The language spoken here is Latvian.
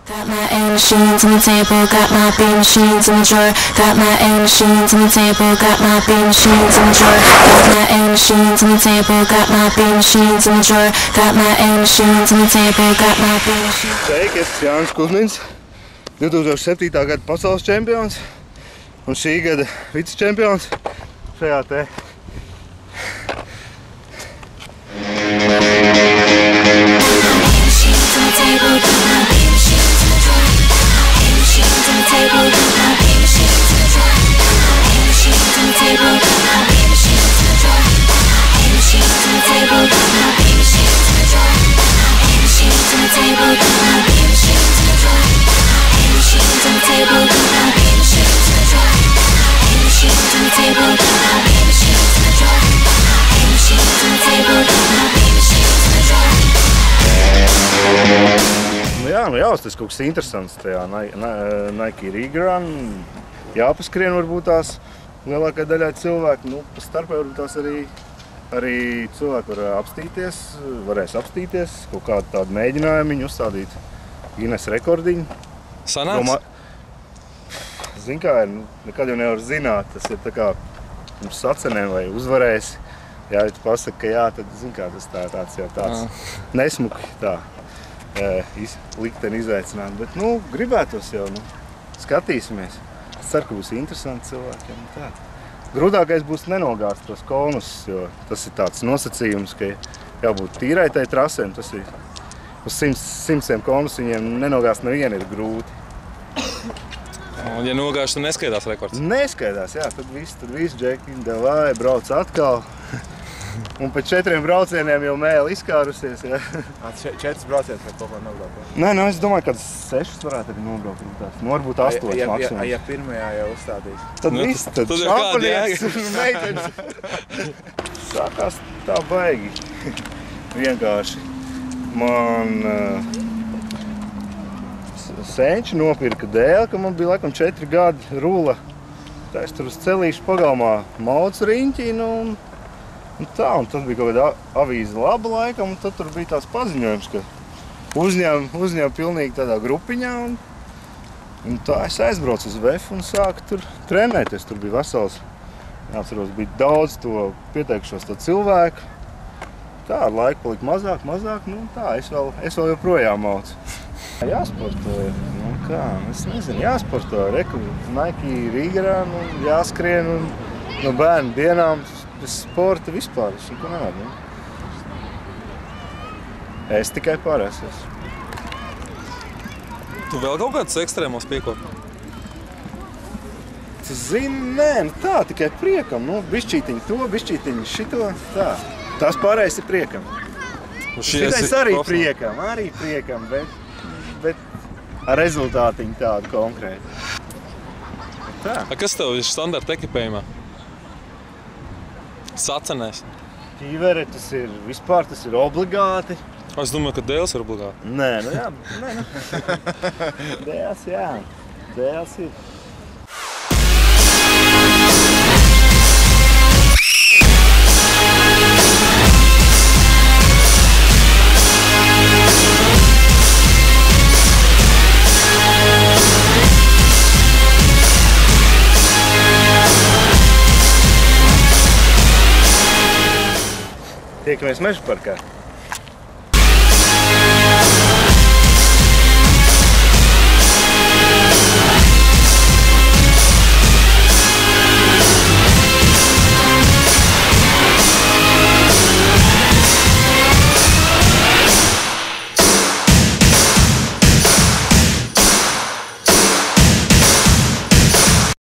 Got my A machines on the table, got my B machines in the drawer. Got my A machines on the table, got my B machines in the drawer. Got my A machines on the table, got my B machines in the drawer. Got my A machines on the table, got my B machines. Sveiki, es esmu Jānis Kuzmins, 2007. Gada pasaules čempions un šī gada vicečempions šajā te. Tas kaut kas interesants tajā Nike Run. Jāpaskrien varbūt tās lielākai daļai cilvēku. Nu, pa starpē varbūt tās arī cilvēki varēs apstīties, kaut kādu tādu mēģinājumu uzstādīt Guinness rekordiņu. Sanāks? Zin kā ir, nekad jau nevar zināt, tas ir tā kā mums sacenēm vai uzvarēs. Jā, ja tu pasaki, ka jā, tad zin kā tas tāds nesmuki tā. Likteni izaicināt, bet, gribētos jau, skatīsimies. Es ceru, ka būs interesanti cilvēkiem. Tā. Grūtākais būs nenogāzt tos konusus, jo tas ir tāds nosacījums, ka jābūt tīrai tai trasēm. Tas ir uz simtiem konusiņiem nenogāzt nevienu ir grūti. Un ja nogāž, tad neskaidās rekords? Neskaidās, jā, tad viss džeki, davai, brauc atkal. Un pēc 4 braucieniem jau mēle izkārusies, jā. 4 braucienus vai kaut kā nobraukt? Nē, es domāju, ka 6 varētu arī nobraukt. Varbūt 8 maksimums. Ja pirmajā jau uzstādīs? Tad viss, tad šāpanieks un meitenes. Sākās tā baigi. Vienkārši. Man senči nopirka dēli, ka man bija laikam 4 gadi rula. Tā es tur uz celīšu pagalmā maucu riņķinu un tad bija kaut kāda avīze laba laikam, un tad tur bija tās paziņojums, ka uzņēma pilnīgi tādā grupiņā, un tā es aizbraucu uz VF un sāku tur trenēties. Tur bija vesels, jāatceros, bija daudz to pieteikušos to cilvēku. Tā, ar laiku palika mazāk, es vēl joprojām maucu. Jāsportoja, es nezinu, jāsportoja, Nike Run, jāskrien, un bērnu dienām, bez sporta vispār, es neko nevaru. Es tikai pārēsies. Tu vēl kaut kādus ekstrēmos piekop? Tu zini, nē, tā, tikai priekam. Bišķītiņi to, bišķītiņi šito, tā. Tās pārējais ir priekam. Šitais arī priekam, bet ar rezultātiņu tādu konkrētu. Tā. Kas tev ir standarta ekipējumā? Sacenēs? Ķīvere, tas ir obligāti. Es domāju, ka dēls ir obligāti. Nē, Dēls, jā. Dēls ir. Tiekamies Mežaparkā.